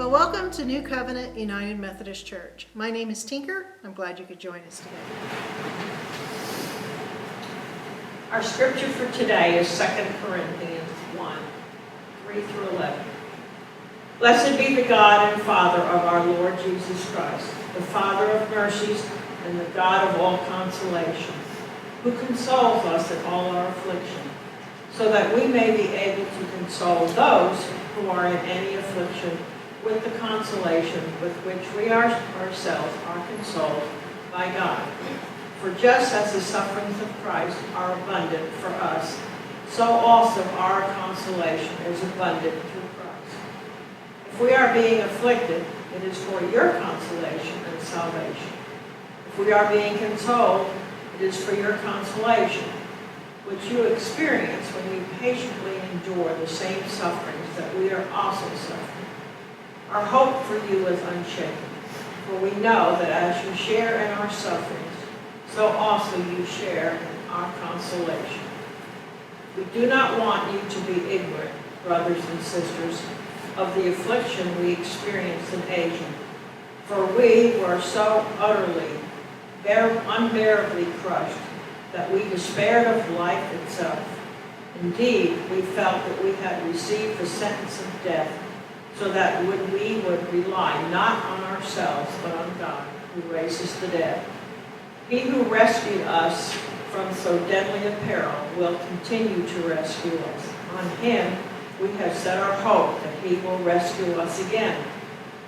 Well, welcome to New Covenant United Methodist Church. My name is Tinker. I'm glad you could join us today. Our scripture for today is 2 Corinthians 1, 3 through 11. Blessed be the God and Father of our Lord Jesus Christ, the Father of mercies and the God of all consolation, who consoles us in all our affliction, so that we may be able to console those who are in any affliction with the consolation with which we ourselves are consoled by God. For just as the sufferings of Christ are abundant for us, so also our consolation is abundant through Christ. If we are being afflicted, it is for your consolation and salvation. If we are being consoled, it is for your consolation, which you experience when you patiently endure the same sufferings that we are also suffering. Our hope for you is unshaken, for we know that as you share in our sufferings, so also you share in our consolation. We do not want you to be ignorant, brothers and sisters, of the affliction we experienced in Asia, for we were so utterly, unbearably crushed that we despaired of life itself. Indeed, we felt that we had received the sentence of death, so that we would rely not on ourselves, but on God, who raises the dead. He who rescued us from so deadly a peril will continue to rescue us. On him we have set our hope that he will rescue us again.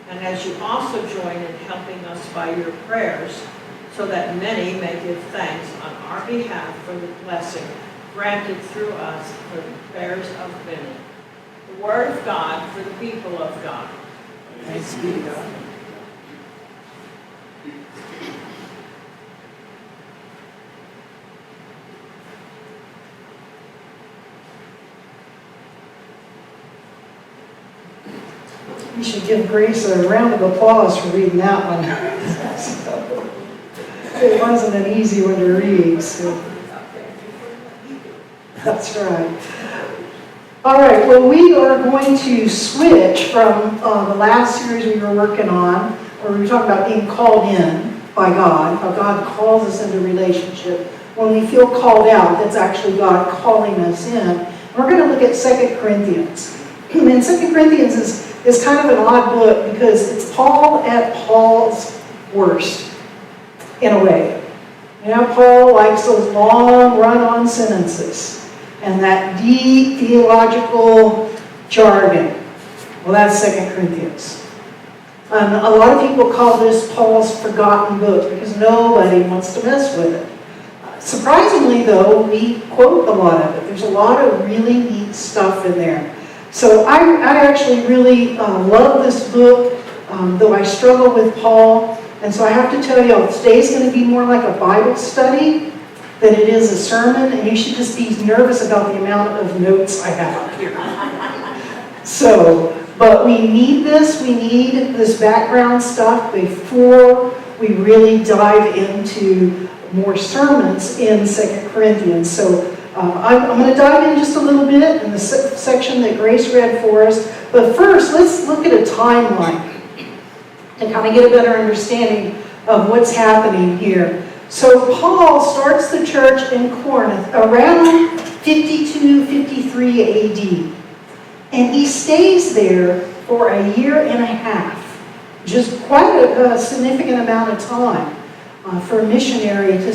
And as you also join in helping us by your prayers, so that many may give thanks on our behalf for the blessing granted through us for the prayers of many. The word of God for the people of God. Thanks be to God. We should give Grace a round of applause for reading that one. It wasn't an easy one to read, so that's right. All right, well, we are going to switch from the last series we were working on, where we were talking about being called in by God, how God calls us into relationship. When we feel called out, that's actually God calling us in. And we're going to look at 2 Corinthians. And 2 Corinthians is kind of an odd book because it's Paul at Paul's worst, in a way. You know, Paul likes those long run-on sentences and that deep theological jargon. Well, that's 2 Corinthians. A lot of people call this Paul's forgotten book because nobody wants to mess with it. Surprisingly, though, we quote a lot of it. There's a lot of really neat stuff in there. So I actually really love this book, though I struggle with Paul. And so I have to tell you, today's going to be more like a Bible study than it is a sermon, and you should just be nervous about the amount of notes I have here. So, but we need this background stuff before we really dive into more sermons in 2 Corinthians. So I'm going to dive in just a little bit in the section that Grace read for us. But first, let's look at a timeline and kind of get a better understanding of what's happening here. So Paul starts the church in Corinth around 52, 53 AD. And he stays there for a year and a half, just quite a significant amount of time for a missionary to,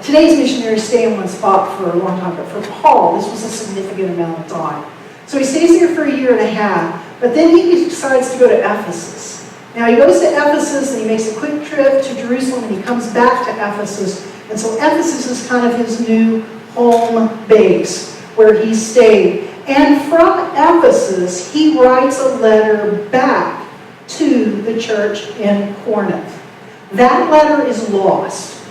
today's missionaries stay in one spot for a long time, but for Paul, this was a significant amount of time. So he stays there for a year and a half, but then he decides to go to Ephesus. Now he goes to Ephesus and he makes a quick trip to Jerusalem and he comes back to Ephesus. And so Ephesus is kind of his new home base where he stayed. And from Ephesus, he writes a letter back to the church in Corinth. That letter is lost.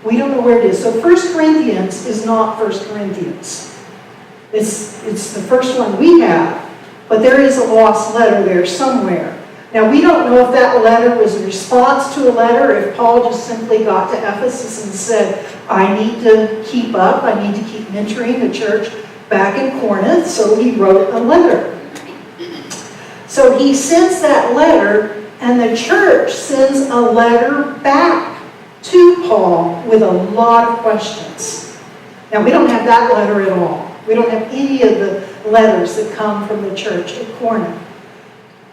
We don't know where it is. So 1 Corinthians is not 1 Corinthians. It's the first one we have, but there is a lost letter there somewhere. Now, we don't know if that letter was a response to a letter, if Paul just simply got to Ephesus and said, I need to keep up, I need to keep mentoring the church back in Corinth, so he wrote a letter. So he sends that letter, and the church sends a letter back to Paul with a lot of questions. Now, we don't have that letter at all. We don't have any of the letters that come from the church at Corinth.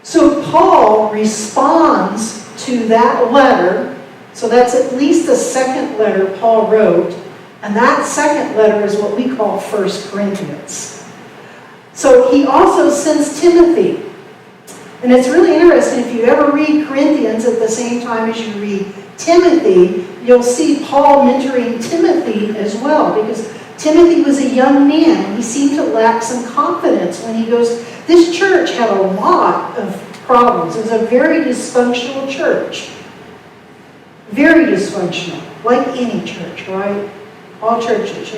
So Paul responds to that letter. So that's at least the second letter Paul wrote. And that second letter is what we call 1 Corinthians. So he also sends Timothy. And it's really interesting, if you ever read Corinthians at the same time as you read Timothy, you'll see Paul mentoring Timothy as well, because Timothy was a young man, and he seemed to lack some confidence when he goes, this church had a lot of problems. It was a very dysfunctional church. Very dysfunctional, like any church, right? All churches,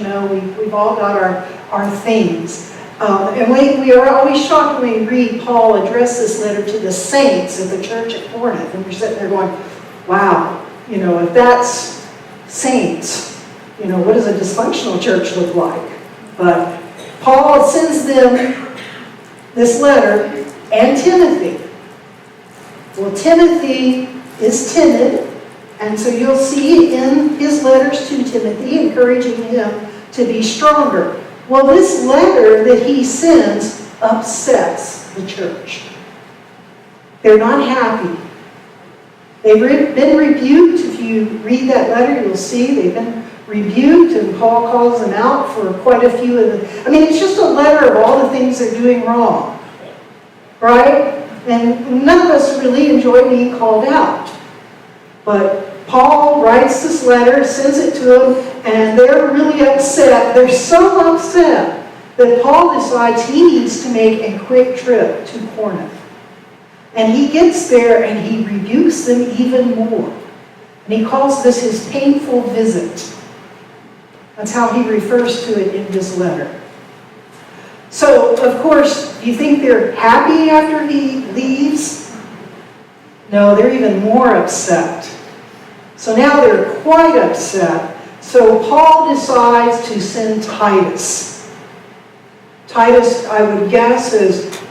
we've all got our things. And we are always shocked when we read Paul address this letter to the saints of the church at Corinth. And we're sitting there going, wow, if that's saints, what does a dysfunctional church look like? But Paul sends them this letter, and Timothy. Well, Timothy is timid, and so you'll see in his letters to Timothy encouraging him to be stronger. Well, this letter that he sends upsets the church. They're not happy. They've been rebuked. If you read that letter, you'll see they've been rebuked, and Paul calls them out for quite a few of them. It's just a letter of all the things they're doing wrong, right? And none of us really enjoy being called out. But Paul writes this letter, sends it to them, and they're really upset. They're so upset that Paul decides he needs to make a quick trip to Corinth. And he gets there and he rebukes them even more. And he calls this his painful visit. That's how he refers to it in this letter. So, of course, do you think they're happy after he leaves? No, they're even more upset. So now they're quite upset. So Paul decides to send Titus. Titus, I would guess,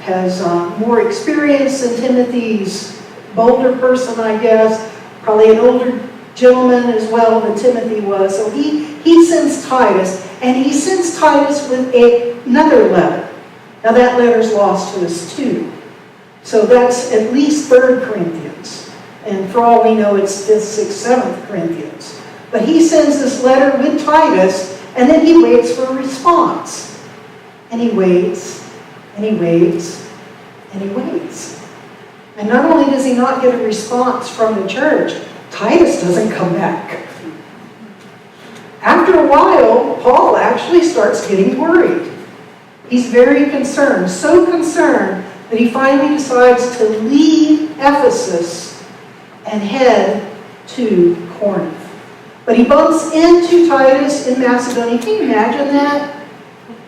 has more experience than Timothy's bolder person, I guess. Probably an older gentleman as well than Timothy was. So he sends Titus, and he sends Titus with another letter. Now that letter's lost to us too. So that's at least 3rd Corinthians. And for all we know, it's 5th, 6th, 7th Corinthians. But he sends this letter with Titus, and then he waits for a response. And he waits, and he waits, and he waits. And not only does he not get a response from the church, Titus doesn't come back. After a while, Paul actually starts getting worried. He's very concerned, so concerned that he finally decides to leave Ephesus and head to Corinth. But he bumps into Titus in Macedonia. Can you imagine that?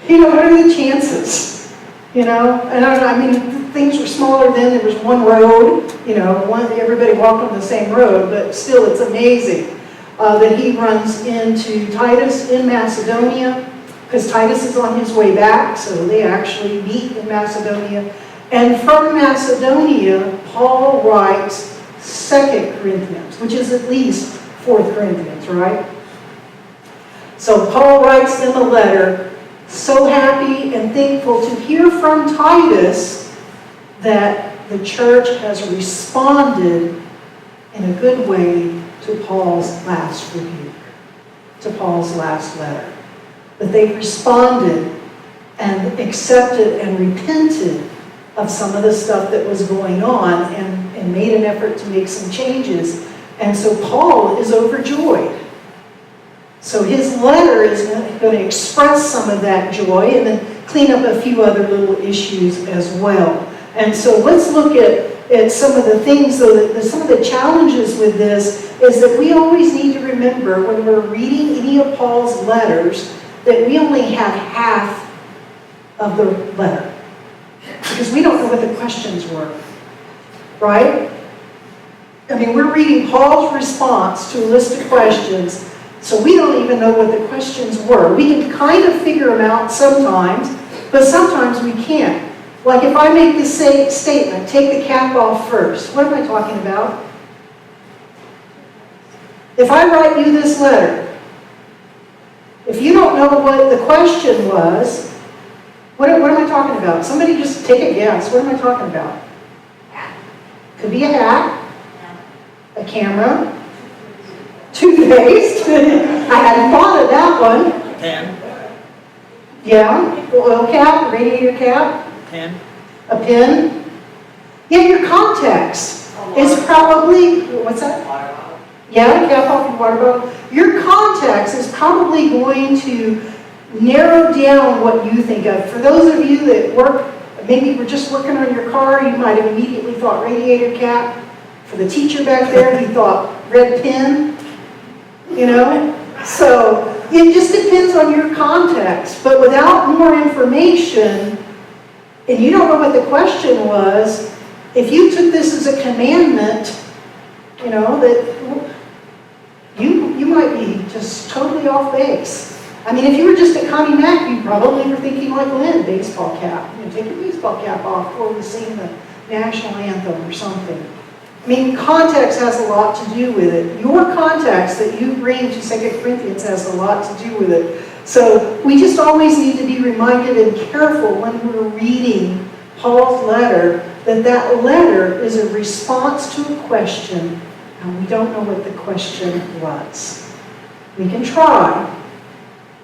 What are the chances? And things were smaller then. There was one road, everybody walked on the same road, but still it's amazing that he runs into Titus in Macedonia, because Titus is on his way back, so they actually meet in Macedonia. And from Macedonia, Paul writes 2 Corinthians, which is at least 4th Corinthians, right? So Paul writes them a letter, so happy and thankful to hear from Titus that the church has responded in a good way to Paul's last rebuke, to Paul's last letter. That they've responded and accepted and repented of some of the stuff that was going on and made an effort to make some changes. And so Paul is overjoyed. So his letter is going to express some of that joy and then clean up a few other little issues as well. And so let's look at some of the things, though, that some of the challenges with this is that we always need to remember when we're reading any of Paul's letters that we only have half of the letter. Because we don't know what the questions were, right? We're reading Paul's response to a list of questions, so we don't even know what the questions were. We can kind of figure them out sometimes, but sometimes we can't. Like if I make this statement, take the cap off first, what am I talking about? If I write you this letter, if you don't know what the question was, what am I talking about? Somebody just take a guess. What am I talking about? Could be a hat, a camera, toothpaste. I hadn't thought of that one. Pen. Yeah, oil cap, radiator cap, Pen. a pen. Yeah, your context is probably, what's that? Water bottle. Yeah, cap off your water bottle. Your context is probably going to narrow down what you think of. For those of you that work, maybe we're just working on your car, you might have immediately thought radiator cap. For the teacher back there, he thought red pen, you know? So it just depends on your context. But without more information, and you don't know what the question was, if you took this as a commandment, you know, that you might be just totally off base. I mean, if you were just at Connie Mack, you probably were thinking like Lynn, baseball cap. You know, take your baseball cap off before we sing the national anthem or something. I mean, context has a lot to do with it. Your context that you bring to 2 Corinthians has a lot to do with it. So we just always need to be reminded and careful when we're reading Paul's letter that that letter is a response to a question, and we don't know what the question was. We can try,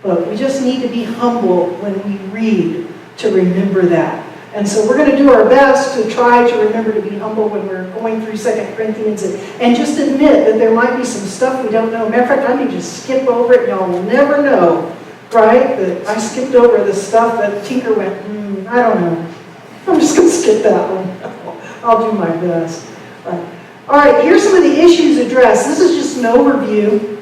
but we just need to be humble when we read to remember that. And so we're going to do our best to try to remember to be humble when we're going through 2 Corinthians and just admit that there might be some stuff we don't know. Matter of fact, I may just skip over it and y'all will never know, right? That I skipped over the stuff that Tinker went, I don't know. I'm just going to skip that one. I'll do my best. All right, here's some of the issues addressed. This is just an overview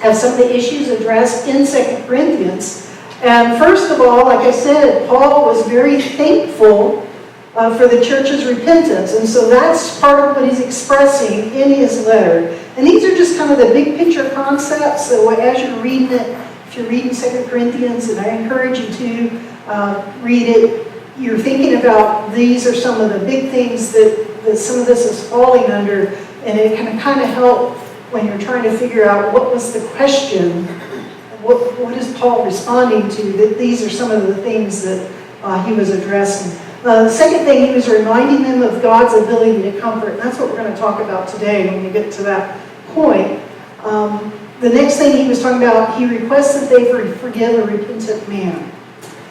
of some of the issues addressed in 2 Corinthians. And first of all, like I said, Paul was very thankful for the church's repentance. And so that's part of what he's expressing in his letter. And these are just kind of the big picture concepts. So as you're reading it, if you're reading 2 Corinthians, and I encourage you to read it, you're thinking about these are some of the big things that some of this is falling under. And it can kind of help when you're trying to figure out what was the question. What is Paul responding to? That these are some of the things that he was addressing. The second thing, he was reminding them of God's ability to comfort. And that's what we're going to talk about today when we get to that point. The next thing he was talking about, he requests that they forgive a repentant man.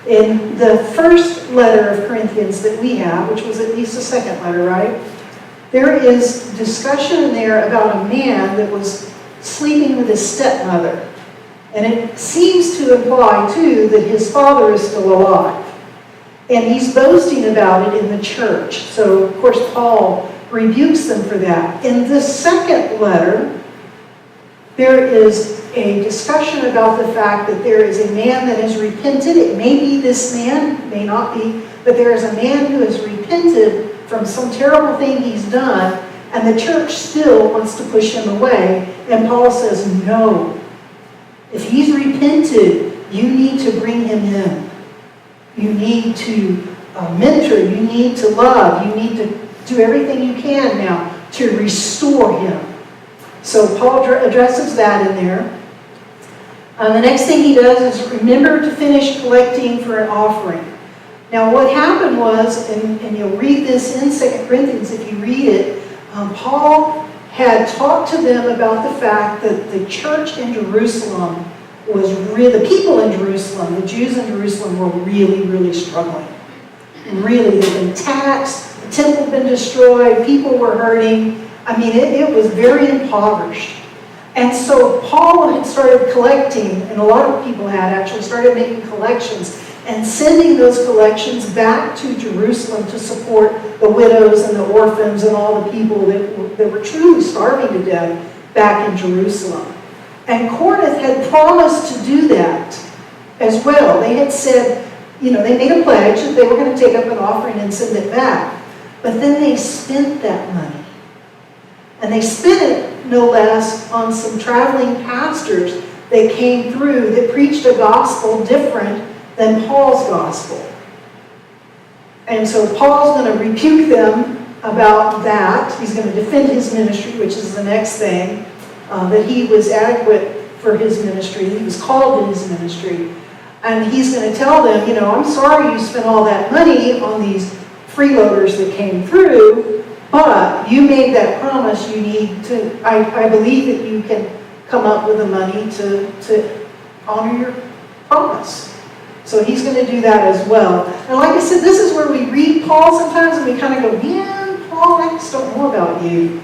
In the first letter of Corinthians that we have, which was at least the second letter, right? There is discussion in there about a man that was sleeping with his stepmother. And it seems to imply, too, that his father is still alive. And he's boasting about it in the church. So, of course, Paul rebukes them for that. In the second letter, there is a discussion about the fact that there is a man that has repented. It may be this man, may not be, but there is a man who has repented from some terrible thing he's done, and the church still wants to push him away. And Paul says, no. If he's repented, you need to bring him in. You need to mentor. You need to love. You need to do everything you can now to restore him. So Paul addresses that in there. The next thing he does is remember to finish collecting for an offering. Now what happened was, and you'll read this in 2 Corinthians if you read it, Paul had talked to them about the fact that the church in Jerusalem the people in Jerusalem, the Jews in Jerusalem were really, really struggling. Really, they'd been taxed, the temple had been destroyed, people were hurting. I mean, it was very impoverished. And so Paul had started collecting, and a lot of people had actually started making collections and sending those collections back to Jerusalem to support the widows and the orphans and all the people that were truly starving to death back in Jerusalem. And Corinth had promised to do that as well. They had said, they made a pledge that they were going to take up an offering and send it back. But then they spent that money. And they spent it, no less, on some traveling pastors that came through that preached a gospel different than Paul's gospel. And so Paul's going to rebuke them about that. He's going to defend his ministry, which is the next thing, that he was adequate for his ministry. He was called to his ministry. And he's going to tell them, you know, I'm sorry you spent all that money on these freeloaders that came through, but you made that promise. You need to, I believe that you can come up with the money to honor your promise. So he's going to do that as well. And like I said, this is where we read Paul sometimes and we kind of go, man, Paul, I just don't know about you.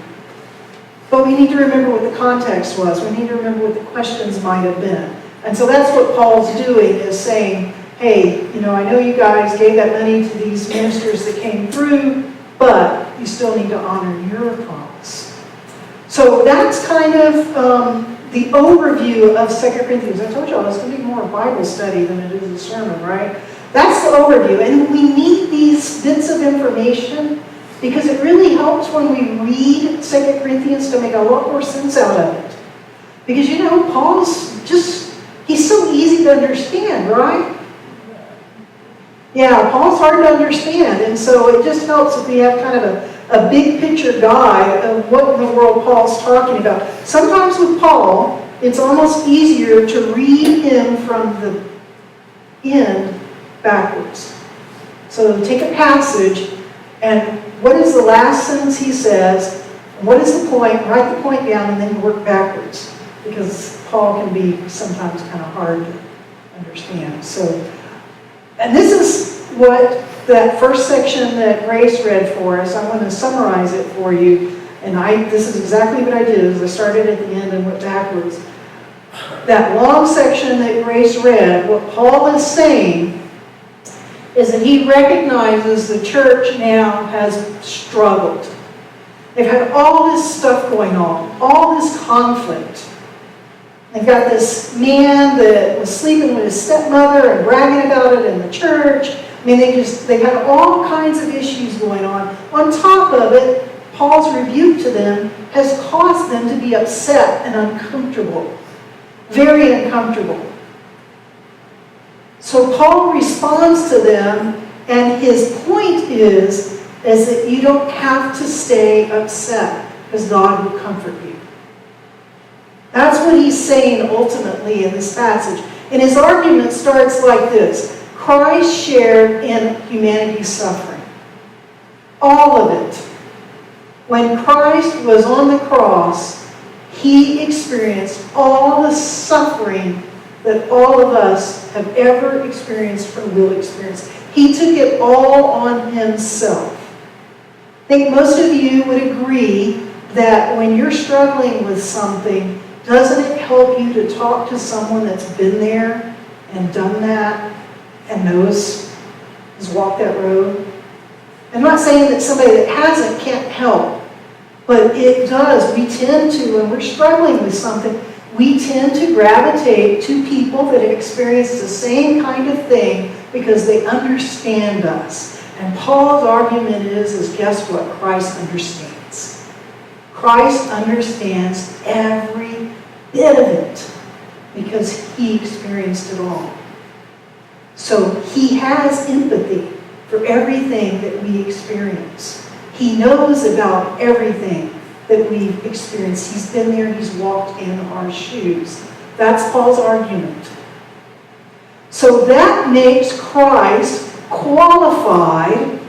But we need to remember what the context was. We need to remember what the questions might have been. And so that's what Paul's doing, is saying, hey, you know, I know you guys gave that money to these ministers that came through, but you still need to honor your promise. So that's kind of the overview of 2 Corinthians. I told y'all it's going to be more a Bible study than it is a sermon, right? That's the overview. And we need these bits of information because it really helps when we read 2 Corinthians to make a lot more sense out of it. Because, you know, Paul's just, he's so easy to understand, right? Yeah, Paul's hard to understand. And so it just helps if we have kind of a big picture guide of what in the world Paul's talking about. Sometimes with Paul, it's almost easier to read him from the end backwards. So take a passage, and what is the last sentence he says, and what is the point, write the point down, and then work backwards. Because Paul can be sometimes kind of hard to understand. So, and this is what that first section that Grace read for us, I'm going to summarize it for you. And this is exactly what I did, is I started at the end and went backwards. That long section that Grace read, what Paul is saying is that he recognizes the church now has struggled. They've had all this stuff going on, all this conflict. They've got this man that was sleeping with his stepmother and bragging about it in the church. I mean, they've had all kinds of issues going on. On top of it, Paul's rebuke to them has caused them to be upset and uncomfortable. Very uncomfortable. So Paul responds to them, and his point is that you don't have to stay upset, because God will comfort you. That's what he's saying ultimately in this passage. And his argument starts like this. Christ shared in humanity's suffering. All of it. When Christ was on the cross, he experienced all the suffering that all of us have ever experienced or will experience. He took it all on himself. I think most of you would agree that when you're struggling with something, doesn't it help you to talk to someone that's been there and done that and knows, has walked that road? I'm not saying that somebody that hasn't can't help, but it does. We tend to, when we're struggling with something, we tend to gravitate to people that have experienced the same kind of thing because they understand us. And Paul's argument is guess what? Christ understands. Christ understands every bit of it because he experienced it all. So he has empathy for everything that we experience. He knows about everything that we've experienced. He's been there, he's walked in our shoes. That's Paul's argument. So that makes Christ qualified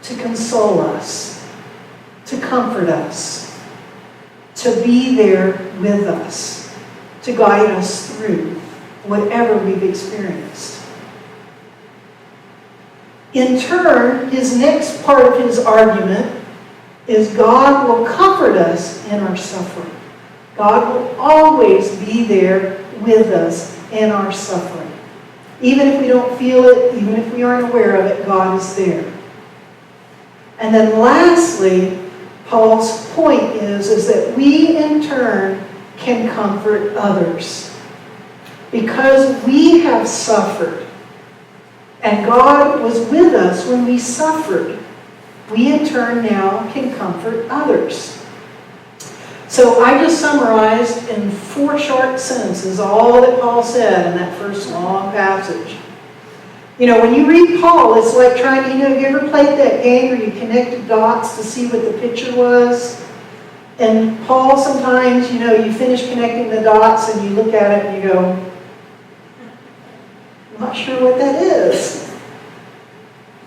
to console us, to comfort us, to be there with us, to guide us through whatever we've experienced. In turn, his next part of his argument is God will comfort us in our suffering. God will always be there with us in our suffering. Even if we don't feel it, even if we aren't aware of it, God is there. And then lastly, Paul's point is that we in turn can comfort others. Because we have suffered, and God was with us when we suffered, we in turn now can comfort others. So I just summarized in 4 short sentences all that Paul said in that first long passage. You know, when you read Paul, it's like trying to, have you ever played that game where you connected dots to see what the picture was? And Paul, sometimes, you finish connecting the dots and you look at it and you go, I'm not sure what that is.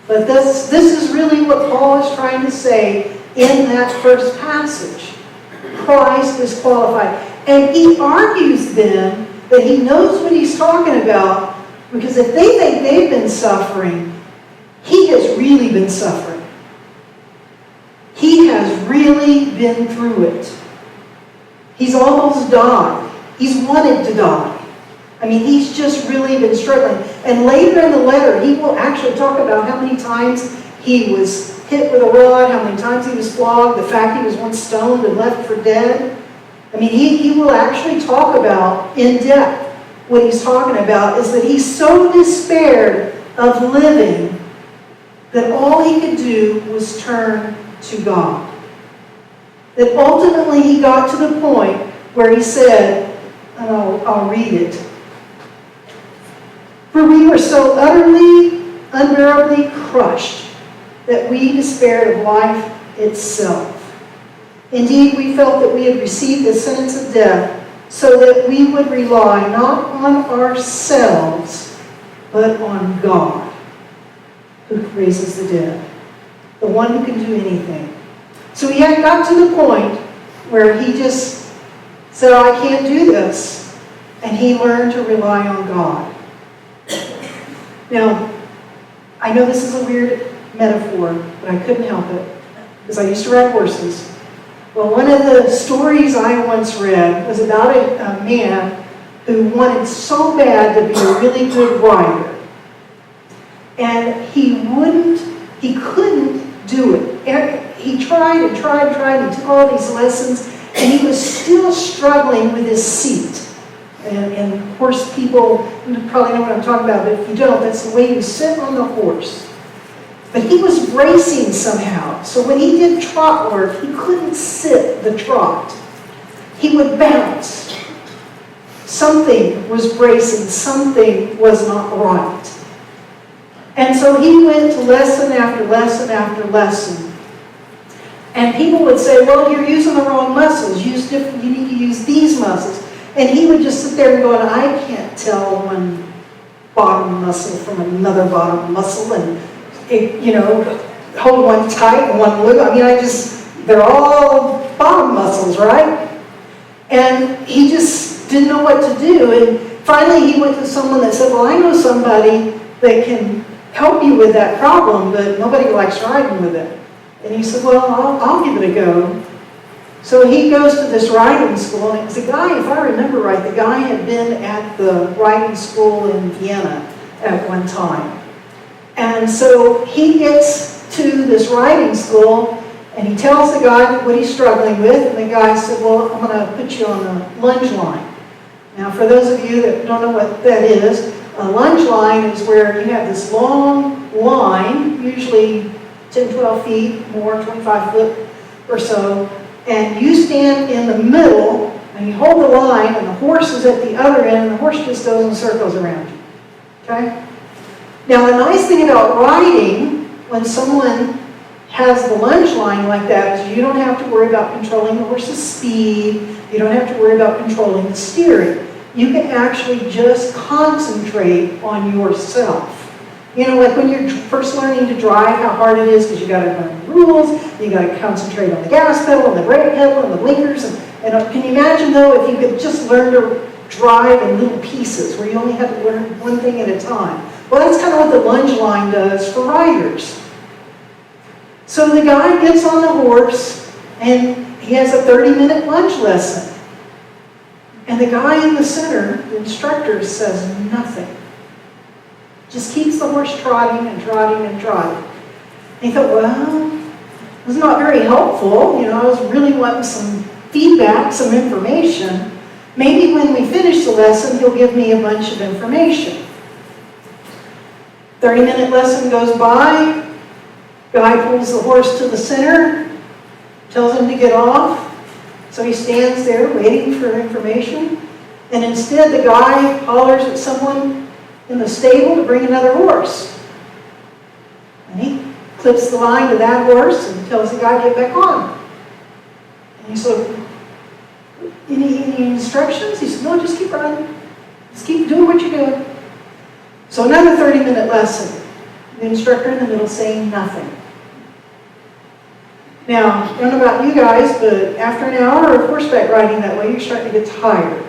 But this is really what Paul is trying to say in that first passage. Christ is qualified. And he argues then that he knows what he's talking about, because if they think they've been suffering, he has really been suffering. He has really been through it. He's almost died. He's wanted to die. I mean, he's just really been struggling. And later in the letter, he will actually talk about how many times he was hit with a rod, how many times he was flogged, the fact he was once stoned and left for dead. I mean, he will actually talk about in depth. What he's talking about is that he's so despaired of living that all he could do was turn to God. That ultimately he got to the point where he said, and I'll read it, "For we were so utterly, unbearably crushed that we despaired of life itself. Indeed, we felt that we had received the sentence of death, so that we would rely not on ourselves, but on God, who raises the dead, the one who can do anything." So he had got to the point where he just said, I can't do this. And he learned to rely on God. Now, I know this is a weird metaphor, but I couldn't help it, because I used to ride horses. Well, one of the stories I once read was about a man who wanted so bad to be a really good rider. And he couldn't do it. He tried and tried and tried, and he took all these lessons, and he was still struggling with his seat. And horse people probably know what I'm talking about, but if you don't, that's the way you sit on the horse. But he was bracing somehow. So when he did trot work, he couldn't sit the trot. He would bounce. Something was bracing. Something was not right. And so he went to lesson after lesson after lesson. And people would say, well, you're using the wrong muscles. You need to use these muscles. And he would just sit there and go, I can't tell one bottom muscle from another bottom muscle. And hold one tight and one loose. I mean, they're all bottom muscles, right? And he just didn't know what to do. And finally he went to someone that said, well, I know somebody that can help you with that problem, but nobody likes riding with it. And he said, well, I'll give it a go. So he goes to this riding school, and it was a guy, if I remember right, the guy had been at the riding school in Vienna at one time. And so he gets to this riding school, and he tells the guy what he's struggling with, and the guy said, well, I'm going to put you on a lunge line. Now, for those of you that don't know what that is, a lunge line is where you have this long line, usually 10, 12 feet, more, 25 foot or so, and you stand in the middle, and you hold the line, and the horse is at the other end, and the horse just goes in circles around you. Okay? Now, the nice thing about riding, when someone has the lunge line like that, is you don't have to worry about controlling the horse's speed. You don't have to worry about controlling the steering. You can actually just concentrate on yourself. You know, like when you're first learning to drive, how hard it is, because you got to learn the rules, you got to concentrate on the gas pedal and the brake pedal and the blinkers. And can you imagine, though, if you could just learn to drive in little pieces, where you only have to learn one thing at a time? Well, that's kind of what the lunge line does for riders. So the guy gets on the horse, and he has a 30-minute lunge lesson. And the guy in the center, the instructor, says nothing. Just keeps the horse trotting and trotting and trotting. And he thought, well, this is not very helpful. You know, I was really wanting some feedback, some information. Maybe when we finish the lesson, he'll give me a bunch of information. 30-minute lesson goes by. Guy pulls the horse to the center, tells him to get off. So he stands there waiting for information. And instead, the guy hollers at someone, in the stable to bring another horse. And he clips the line to that horse and tells the guy to get back on. And he said, any instructions? He said, no, just keep running. Just keep doing what you're doing. So another 30-minute lesson. The instructor in the middle saying nothing. Now, I don't know about you guys, but after an hour of horseback riding that way, you're starting to get tired.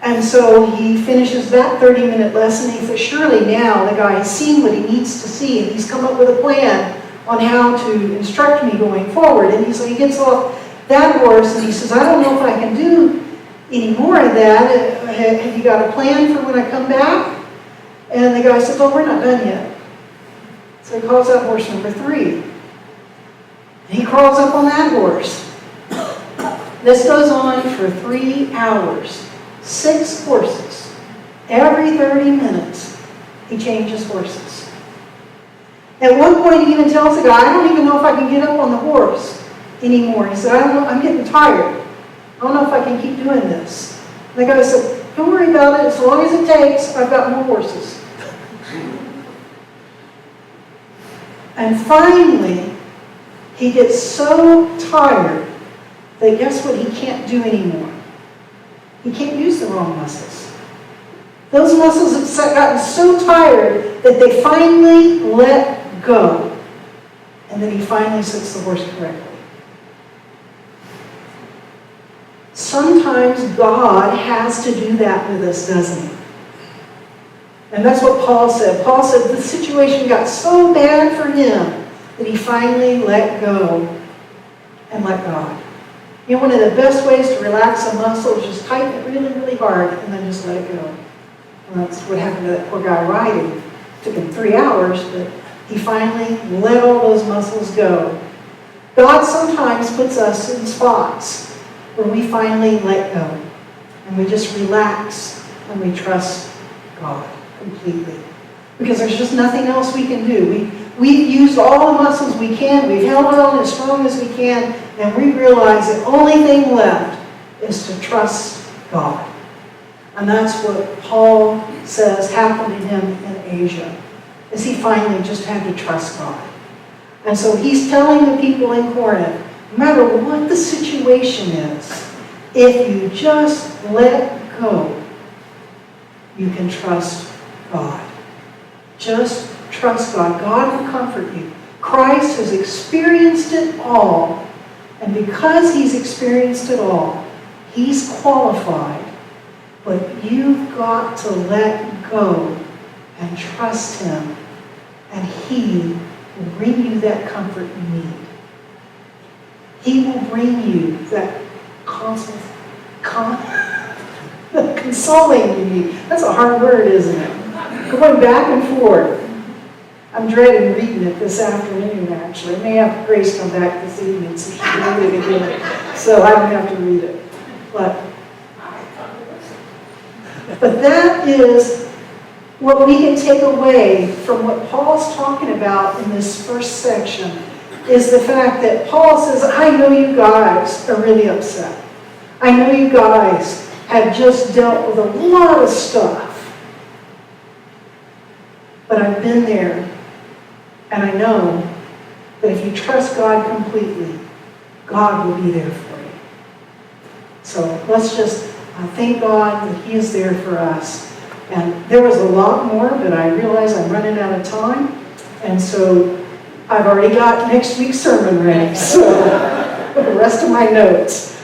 And so he finishes that 30-minute lesson. He says, surely now the guy has seen what he needs to see, and he's come up with a plan on how to instruct me going forward. And so he gets off that horse, and he says, I don't know if I can do any more of that. Have you got a plan for when I come back? And the guy says, oh, we're not done yet. So he calls out horse number 3. And he crawls up on that horse. This goes on for 3 hours. 6 horses. Every 30 minutes, he changes horses. At one point, he even tells the guy, I don't even know if I can get up on the horse anymore. He said, I don't know, I'm getting tired. I don't know if I can keep doing this. And the guy said, don't worry about it. As long as it takes, I've got more horses. And finally, he gets so tired that guess what he can't do anymore? He can't use the wrong muscles. Those muscles have gotten so tired that they finally let go. And then he finally sits the horse correctly. Sometimes God has to do that with us, doesn't he? And that's what Paul said. Paul said the situation got so bad for him that he finally let go and let God. You know, one of the best ways to relax a muscle is just tighten it really, really hard and then just let it go. Well, that's what happened to that poor guy riding. It took him 3 hours, but he finally let all those muscles go. God sometimes puts us in spots where we finally let go and we just relax and we trust God completely. Because there's just nothing else we can do. We've used all the muscles we can. We've held on as strong as we can. And we realize the only thing left is to trust God. And that's what Paul says happened to him in Asia. Is he finally just had to trust God. And so he's telling the people in Corinth, no matter what the situation is, if you just let go, you can trust God. Just trust God. God will comfort you. Christ has experienced it all. And because he's experienced it all, he's qualified. But you've got to let go and trust him. And he will bring you that comfort you need. He will bring you that consoling you need. That's a hard word, isn't it? Going back and forth. I'm dreading reading it this afternoon, actually. I may have Grace come back this evening so she can read it again. So I don't have to read it. But that is what we can take away from what Paul's talking about in this first section, is the fact that Paul says, I know you guys are really upset. I know you guys have just dealt with a lot of stuff. But I've been there, and I know that if you trust God completely, God will be there for you. So let's just thank God that he is there for us. And there was a lot more, but I realize I'm running out of time. And so I've already got next week's sermon ready, so the rest of my notes.